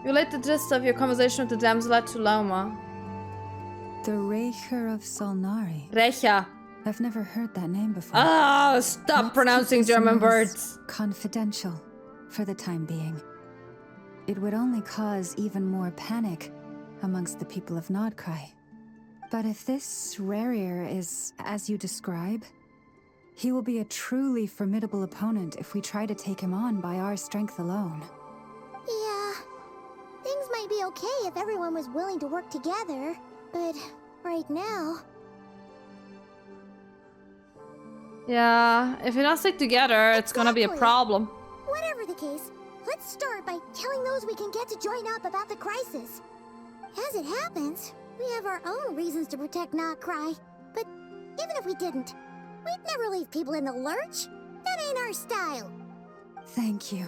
Relate the gist of your conversation with the damsel to Lauma. The Reicher of Solnari. Recha. I've never heard that name before. Oh, stop Let's pronouncing keep this German news words. confidential for the time being. It would only cause even more panic amongst the people of Nordkrai. But if this Rarier is as you describe, he will be a truly formidable opponent if we try to take him on by our strength alone. Yeah, things might be okay if everyone was willing to work together, but right now... Yeah, if we don't stick together, it's gonna be a problem. Whatever the case, let's start by telling those we can get to join up about the crisis. As it happens, we have our own reasons to protect Nordkrai, but even if we didn't, we'd never leave people in the lurch. That ain't our style. Thank you.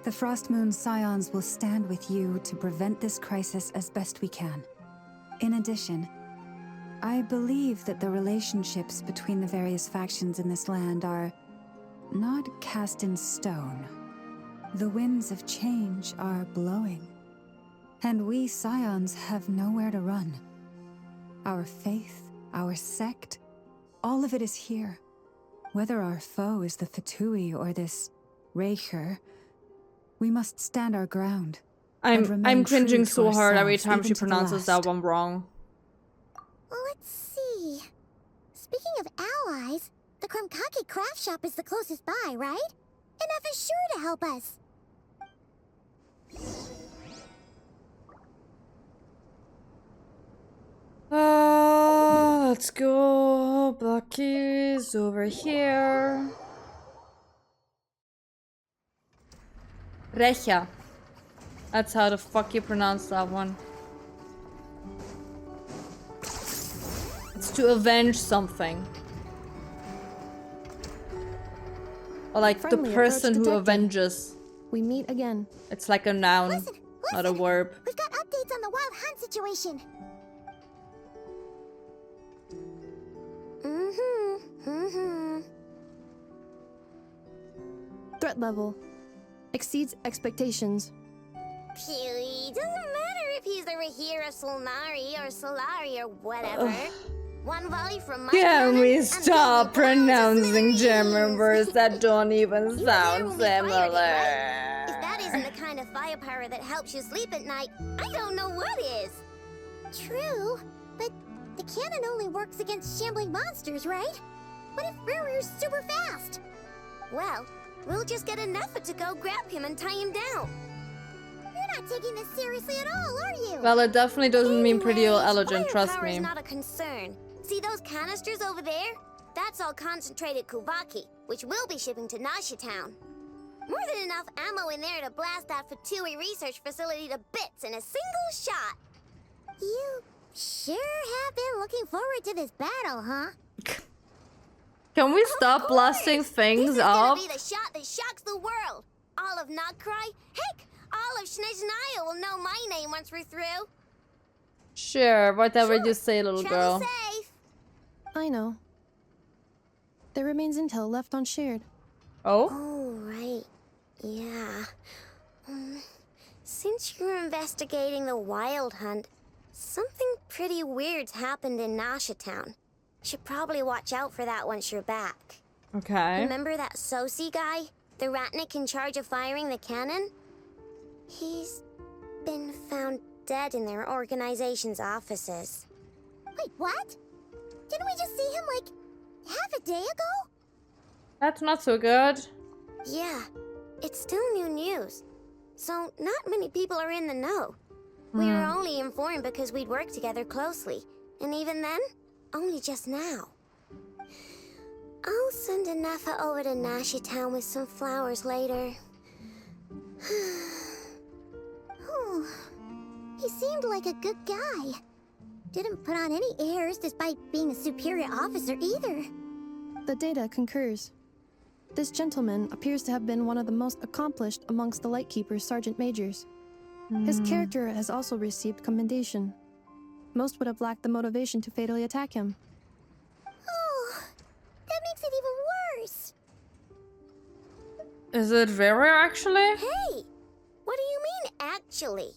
The Frostmoon Scions will stand with you to prevent this crisis as best we can. In addition, I believe that the relationships between the various factions in this land are not cast in stone. The winds of change are blowing, and we Scions have nowhere to run. Our faith, our sect, all of it is here. Whether our foe is the Fatui or this Reicher, we must stand our ground. I'm cringing so hard every time she even to the pronounces last. that one wrong. Let's see. Speaking of allies, the Krumkake craft shop is the closest by, right? Enough is sure to help us. Let's go. Blockies over here. Recha. That's how the fuck you pronounce that one. It's to avenge something. Or like the Friendly person approach who detected. avenges. We meet again. It's like a noun, Listen, not a verb. We've got updates on the wild hunt situation. Threat level exceeds expectations. Phew, doesn't matter if he's the Rahira Solnari or Solari or whatever. One volley from my Can cannon, we and stop they'll be blown to pronouncing German smithereens. words that don't even You there sound when we fired it, similar? right? If that isn't the kind of firepower that helps you sleep at night, I don't know what is. True, but the cannon only works against shambling monsters, right? What if Rarier's super fast? Well, we'll just get an effort to go grab him and tie him down. You're not taking this seriously at all, are you? Well, it definitely doesn't mean pretty or Anyways, elegant, trust firepower me. is not a concern. See those canisters over there? That's all concentrated Kuvaki, which we'll be shipping to Nasha Town. More than enough ammo in there to blast that Fatui research facility to bits in a single shot. You sure have been looking forward to this battle, huh? Can we stop Of blasting course. things This is up? gonna be the shot that shocks the world. All of Nordkrai, heck, all of Snezhnaya will know my name once we're through. Sure, whatever Sure. you say, little Travel girl. safe. I know. There remains intel left unshared. Oh? Oh, right. Yeah. Since you're investigating the wild hunt, something pretty weird's happened in Nasha Town. Should probably watch out for that once you're back. Okay. Remember that Sosi guy? The Ratnik in charge of firing the cannon? He's been found dead in their organization's offices. Wait, what? Didn't we just see him, like, half a day ago? That's not so good. Yeah, it's still new news. So, not many people are in the know. We were only informed because we'd worked together closely. And even then, only just now. I'll send a Nepha over to Nasha Town with some flowers later. Oh, he seemed like a good guy. Didn't put on any airs despite being a superior officer either. The data concurs. This gentleman appears to have been one of the most accomplished amongst the Lightkeeper's sergeant majors. His character has also received commendation. Most would have lacked the motivation to fatally attack him. Oh, that makes it even worse. Is it very actually? Hey, what do you mean actually.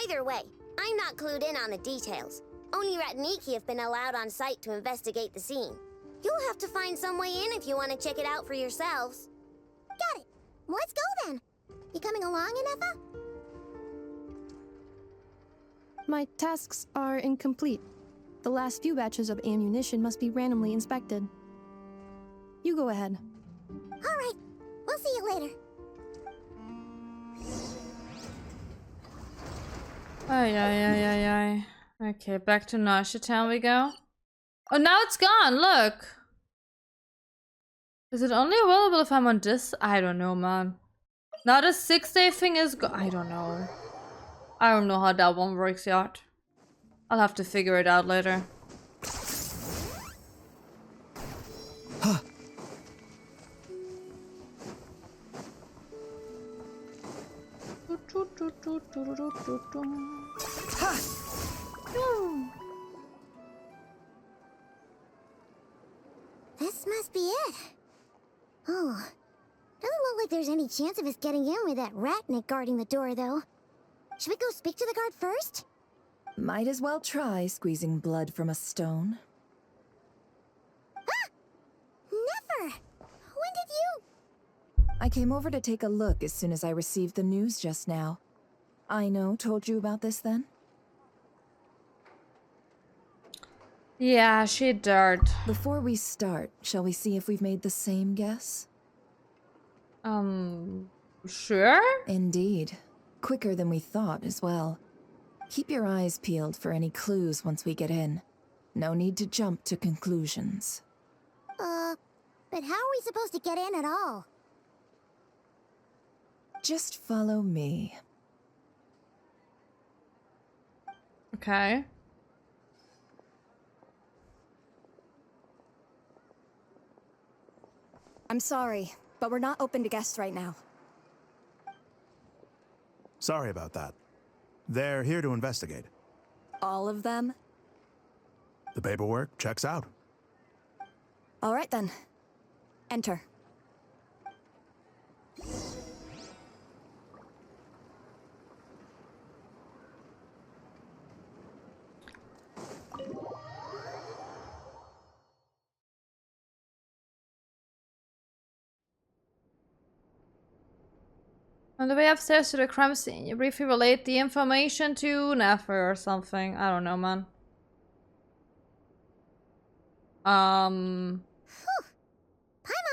Either way, I'm not clued in on the details. Only Ratniki have been allowed on site to investigate the scene. You'll have to find some way in if you want to check it out for yourselves. Got it. Let's go then. You coming along, Inefa? My tasks are incomplete. The last few batches of ammunition must be randomly inspected. You go ahead. All right. We'll see you later. Ay. Okay, back to Nausea Town we go. Oh, now it's gone, look! Is it only available if I'm on this? I don't know, man. Now the 6-day thing is I don't know. I don't know how that one works yet. I'll have to figure it out later. Huh. This must be it. Oh, doesn't look like there's any chance of us getting in with that Ratnik guarding the door, though. Should we go speak to the guard first? Might as well try squeezing blood from a stone. Ah! Never! When did you... I came over to take a look as soon as I received the news just now. Aino told you about this then? Yeah, she dirt. Before we start, shall we see if we've made the same guess? Sure? Indeed. Quicker than we thought as well. Keep your eyes peeled for any clues once we get in. No need to jump to conclusions. But how are we supposed to get in at all? Just follow me. Okay. I'm sorry, but we're not open to guests right now. Sorry about that. They're here to investigate. All of them? The paperwork checks out. All right then. Enter. On the way upstairs to the crime scene, you briefly relate the information to Nefer or something. I don't know, man. Paimon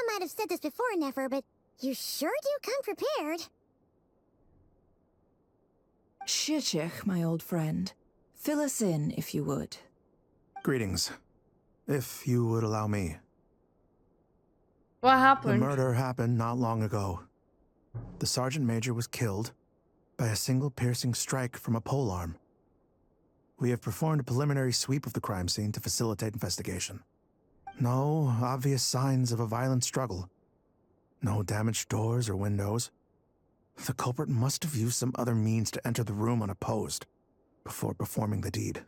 might have said this before, Nefer, but you sure do come prepared. Shishich, my old friend. Fill us in, if you would. Greetings. If you would allow me. What The happened? murder happened not long ago. The Sergeant Major was killed by a single piercing strike from a polearm. We have performed a preliminary sweep of the crime scene to facilitate investigation. No obvious signs of a violent struggle. No damaged doors or windows. The culprit must have used some other means to enter the room unopposed before performing the deed.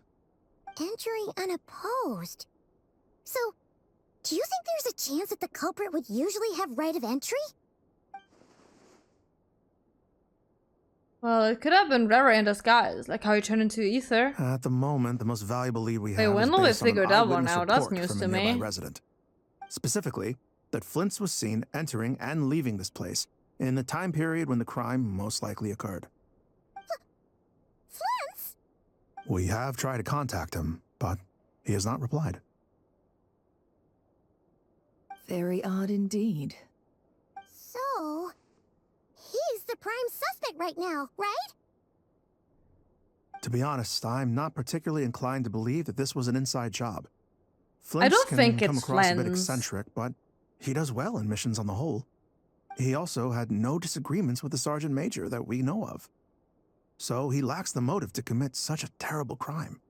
Entering unopposed. So, do you think there's a chance that the culprit would usually have right of entry? Well, it could have been Rara in disguise, like how he turned into ether. At the moment, the most valuable lead we Wait, have when is will we based on an figure that one eyewitness out? That's report news from to a nearby me. resident. Specifically, that Flint's was seen entering and leaving this place in the time period when the crime most likely occurred. Flint's? We have tried to contact him, but he has not replied. Very odd indeed. So, he's the prime suspect right now, right? To be honest, I'm not particularly inclined to believe that this was an inside job. Flint's I don't can think come it's across a bit Flint's. eccentric, but he does well in missions on the whole. He also had no disagreements with the Sergeant Major that we know of. So he lacks the motive to commit such a terrible crime.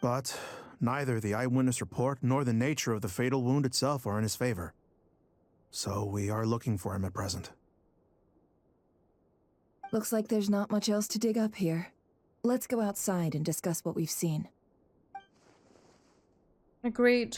But neither the eyewitness report nor the nature of the fatal wound itself are in his favor. So we are looking for him at present. Looks like there's not much else to dig up here. Let's go outside and discuss what we've seen. Agreed.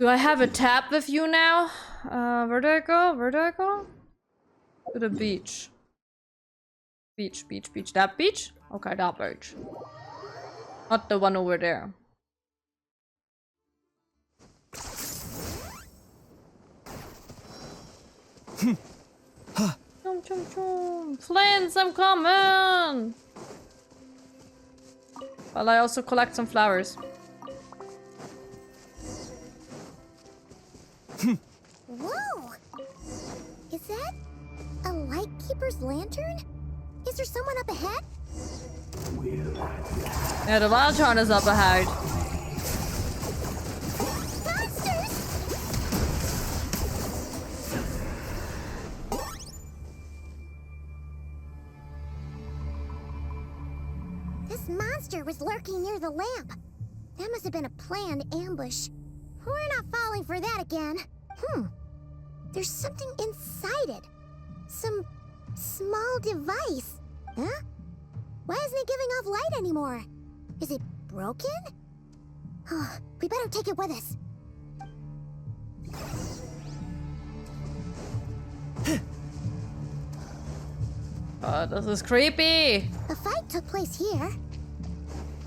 Do I have a tab with you now? Where do I go? Where do I go? To the beach. Beach, beach, beach. That beach? Okay, that beach. Not the one over there. Chum, chum, chum. Flints, I'm coming! Well, I also collect some flowers. Whoa! Is that a Lightkeeper's lantern? Is there someone up ahead? Yeah, the lantern is up ahead. Monsters! This monster was lurking near the lamp. That must have been a planned ambush. We're not falling for that again. There's something inside it. Some small device. Huh? Why isn't it giving off light anymore? Is it broken? Oh, we better take it with us. Oh, this is creepy. The fight took place here.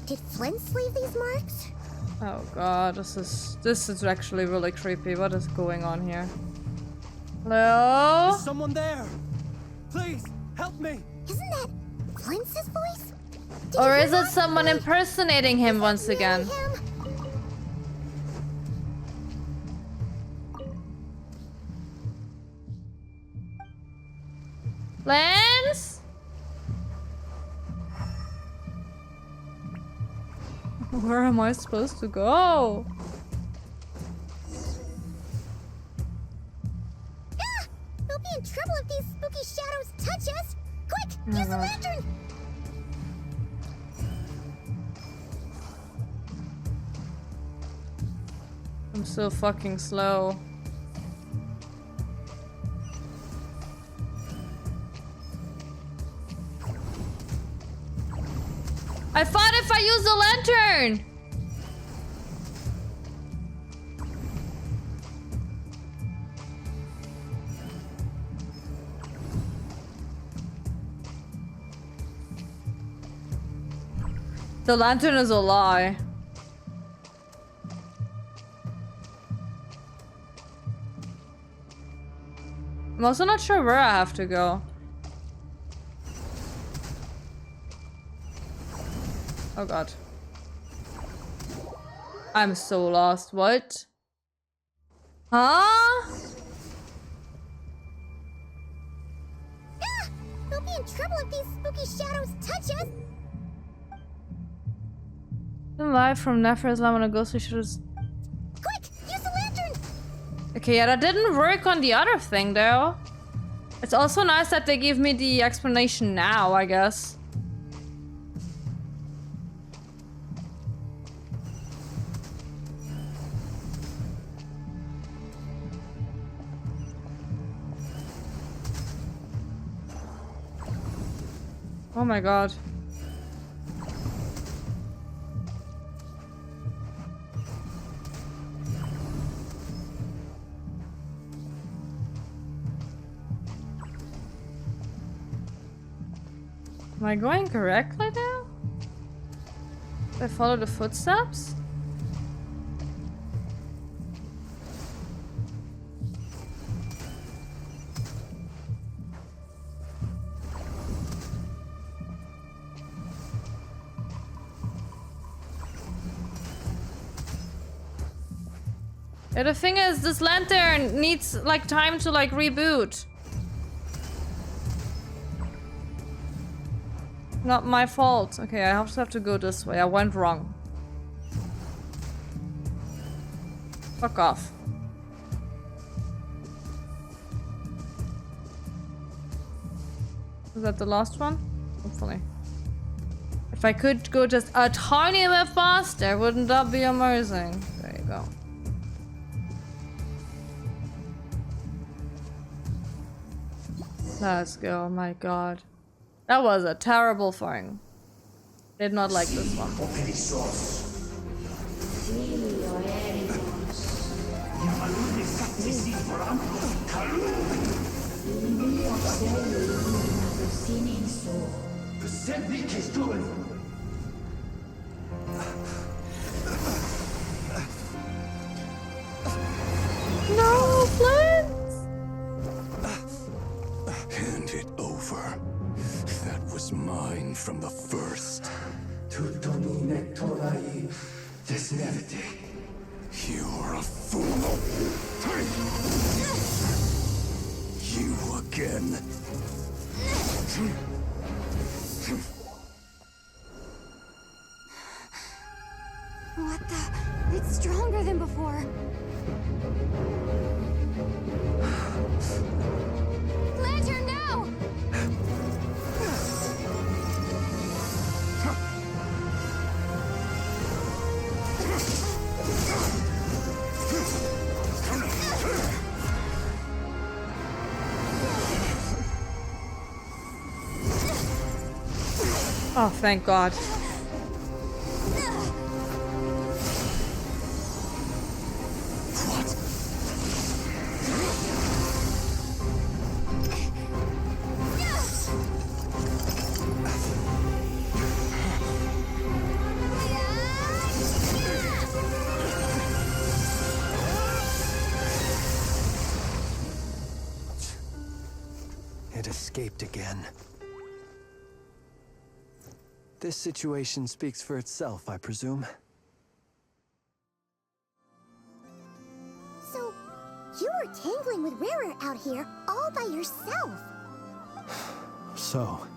Did Flint leave these marks? Oh god, this is actually really creepy. What is going on here? Hello? Is someone there? Please, help me! Isn't that Flint's voice? Did Or you is hear it that? someone impersonating him once again? Him? Lance? Where am I supposed to go? Ah! We'll be in trouble if these spooky shadows touch us! Quick, use the lantern! I'm so fucking slow. I thought if I use the lantern! The lantern is a lie. I'm also not sure where I have to go. Oh god. I'm so lost. What? Huh? Ah! We'll be in trouble if these spooky shadows touch us! Live from Nefer Islam on a ghostly shows. Quick, use the lantern! Okay, yeah, that didn't work on the other thing though. It's also nice that they give me the explanation now, I guess. Oh my god. Am I going correctly now? Do I follow the footsteps? Yeah, the thing is, this lantern needs like time to like reboot. Not my fault. Okay, I just have to go this way. I went wrong. Fuck off. Is that the last one? Hopefully. If I could go just a tiny bit faster, wouldn't that be amazing? There you go. Let's go, my god. That was a terrible thing. Did not like this one. No, Flint! Hand it over. That was mine from the first. You're a fool. You again. What the? It's stronger than before. Lantern, no! Oh, thank God. It escaped again. This situation speaks for itself, I presume. So, you were tangling with Rara out here all by yourself. So,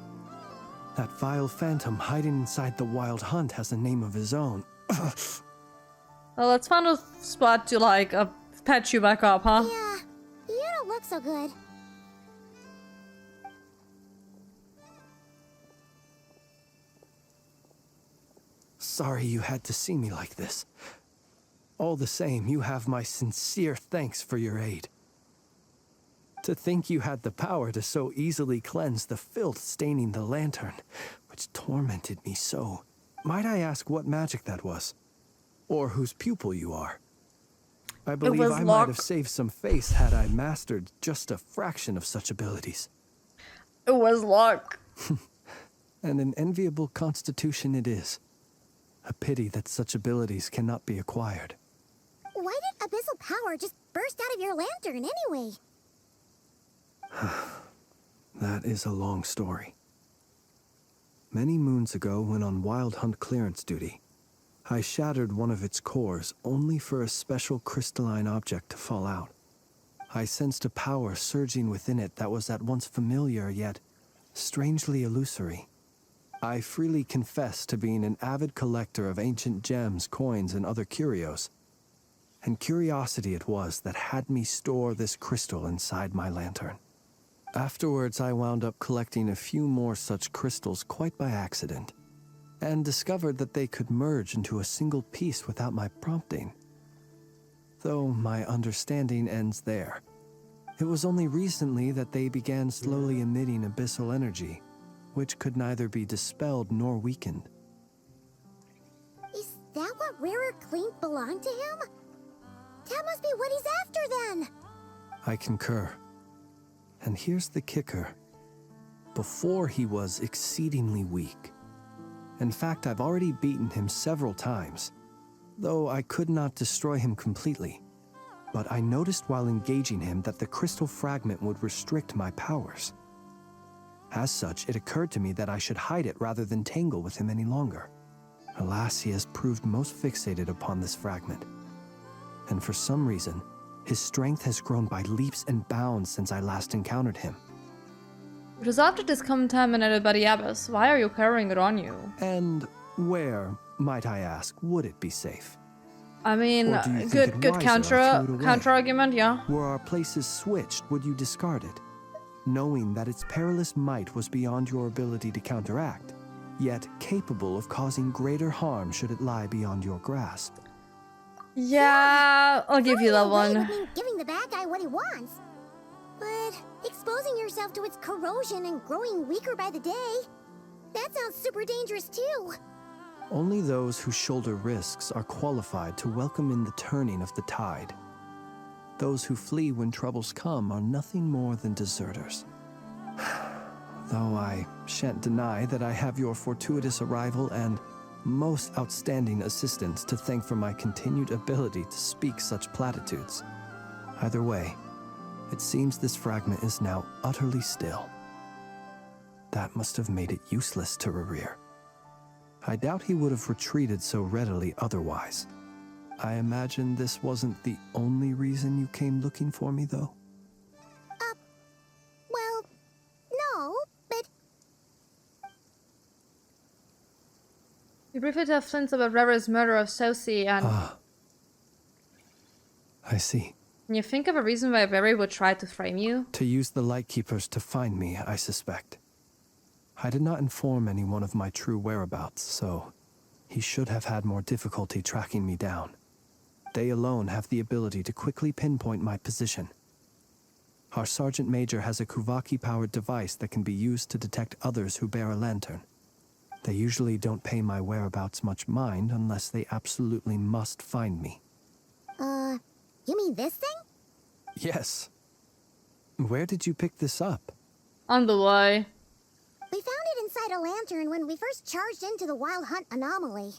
that vile phantom hiding inside the Wild Hunt has a name of his own. Well, let's find a spot to, like, patch you back up, huh? Yeah, you don't look so good. Sorry you had to see me like this. All the same, you have my sincere thanks for your aid. To think you had the power to so easily cleanse the filth staining the lantern, which tormented me so. Might I ask what magic that was? Or whose pupil you are? I believe I might have saved some face had I mastered just a fraction of such abilities. It was luck. And an enviable constitution it is. A pity that such abilities cannot be acquired. Why did abyssal power just burst out of your lantern anyway? That is a long story. Many moons ago, when on Wild Hunt clearance duty, I shattered one of its cores only for a special crystalline object to fall out. I sensed a power surging within it that was at once familiar yet strangely illusory. I freely confess to being an avid collector of ancient gems, coins, and other curios. And curiosity it was that had me store this crystal inside my lantern. Afterwards, I wound up collecting a few more such crystals quite by accident, and discovered that they could merge into a single piece without my prompting. Though my understanding ends there. It was only recently that they began slowly emitting abyssal energy, which could neither be dispelled nor weakened. Is that what Rara claimed belonged to him? That must be what he's after then! I concur. And here's the kicker. Before he was exceedingly weak. In fact, I've already beaten him several times, though I could not destroy him completely. But I noticed while engaging him that the crystal fragment would restrict my powers. As such, it occurred to me that I should hide it rather than tangle with him any longer. Alas, he has proved most fixated upon this fragment. And for some reason, his strength has grown by leaps and bounds since I last encountered him. It was after this contaminated by the abyss. Why are you carrying it on you? And where, might I ask, would it be safe? I mean, Or do you think good it wiser I threw it away? counter argument, yeah. Were our places switched, would you discard it? Knowing that its perilous might was beyond your ability to counteract, yet capable of causing greater harm should it lie beyond your grasp. Yeah, I'll give you that Away would one. mean giving the bad guy what he wants. But exposing yourself to its corrosion and growing weaker by the day, that sounds super dangerous too. Only those who shoulder risks are qualified to welcome in the turning of the tide. Those who flee when troubles come are nothing more than deserters. Though I shan't deny that I have your fortuitous arrival and most outstanding assistance to thank for my continued ability to speak such platitudes. Either way, it seems this fragment is now utterly still. That must have made it useless to Rerir. I doubt he would have retreated so readily otherwise. I imagine this wasn't the only reason you came looking for me, though? Well, no, but You briefly tell Flint about Rever's murder of Sosie and... I see. Can you think of a reason why Rever would try to frame you? To use the Lightkeepers to find me, I suspect. I did not inform anyone of my true whereabouts, so he should have had more difficulty tracking me down. They alone have the ability to quickly pinpoint my position. Our Sergeant Major has a Kuvaki-powered device that can be used to detect others who bear a lantern. They usually don't pay my whereabouts much mind unless they absolutely must find me. You mean this thing? Yes. Where did you pick this up? On the way. We found it inside a lantern when we first charged into the Wild Hunt anomaly.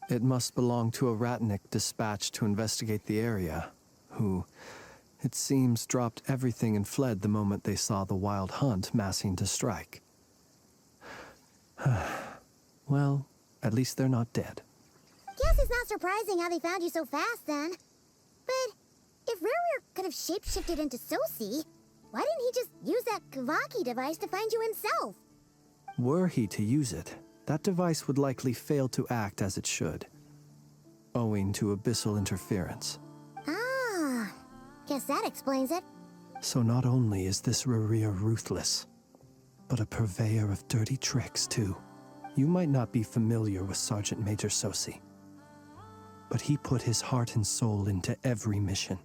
It must belong to a Ratnik dispatched to investigate the area, who, it seems, dropped everything and fled the moment they saw the Wild Hunt massing to strike. Well, at least they're not dead. Guess it's not surprising how they found you so fast, then. But if Rerir could have shapeshifted into Sosie, why didn't he just use that Kavaki device to find you himself? Were he to use it, that device would likely fail to act as it should, owing to abyssal interference. Ah, guess that explains it. So not only is this Rerir ruthless, but a purveyor of dirty tricks, too. You might not be familiar with Sergeant Major Sosie, but he put his heart and soul into every mission.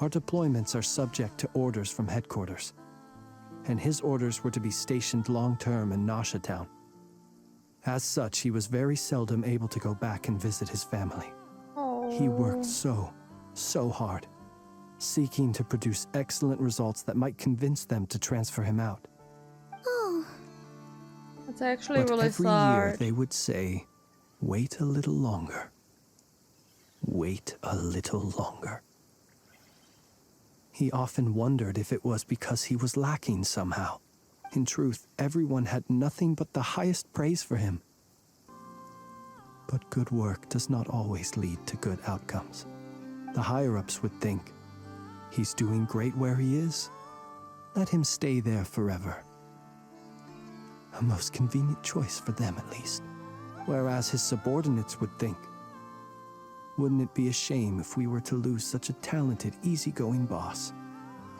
Our deployments are subject to orders from headquarters, and his orders were to be stationed long-term in Nasha Town. As such, he was very seldom able to go back and visit his family. He worked so hard, seeking to produce excellent results that might convince them to transfer him out. Oh. That's actually But really every sad. year they would say, wait a little longer. Wait a little longer. He often wondered if it was because he was lacking somehow. In truth, everyone had nothing but the highest praise for him. But good work does not always lead to good outcomes. The higher-ups would think, he's doing great where he is. Let him stay there forever. A most convenient choice for them, at least. Whereas his subordinates would think, wouldn't it be a shame if we were to lose such a talented, easygoing boss?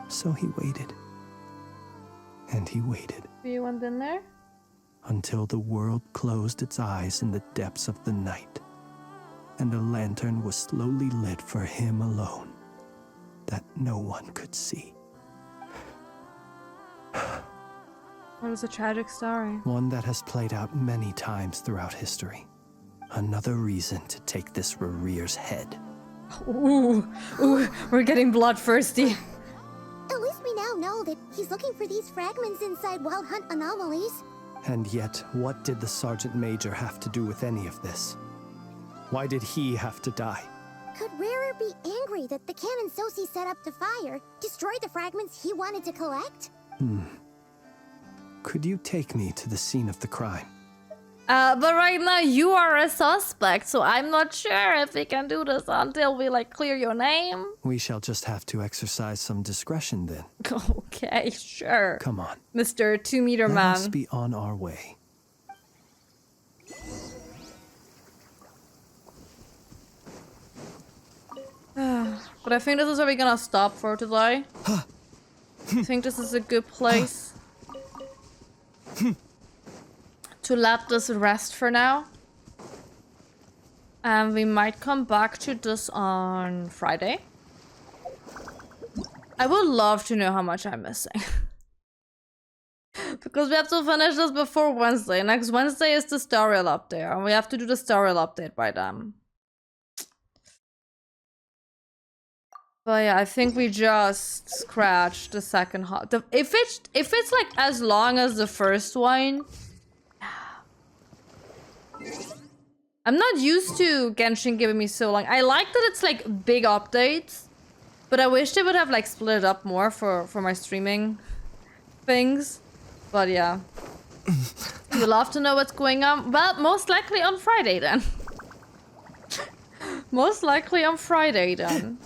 So he waited. And he waited. Do you want in there? Until the world closed its eyes in the depths of the night, and a lantern was slowly lit for him alone, that no one could see. It was a tragic story. One that has played out many times throughout history. Another reason to take this Rerir's head. Ooh, we're getting bloodthirsty. At least we now know that he's looking for these fragments inside Wild Hunt anomalies. And yet, what did the Sergeant Major have to do with any of this? Why did he have to die? Could Rerir be angry that the cannon Sosie set up to fire destroyed the fragments he wanted to collect? Could you take me to the scene of the crime? But right now you are a suspect, so I'm not sure if we can do this until we clear your name. We shall just have to exercise some discretion then. Okay, sure. Come on. Mr. 2-meter Let man. us be on our way. But I think this is where we're gonna stop for today. I think this is a good place to let this rest for now. And we might come back to this on Friday. I would love to know how much I'm missing. Because we have to finish this before Wednesday. Next Wednesday is the tutorial update, and we have to do the tutorial update by then. But yeah, I think we just scratched the second half. If it's like as long as the first one, I'm not used to Genshin giving me so long. I like that it's like big updates, but I wish they would have like split it up more for my streaming things. But yeah, you love to know what's going on. Well, most likely on Friday then. Most likely on Friday then.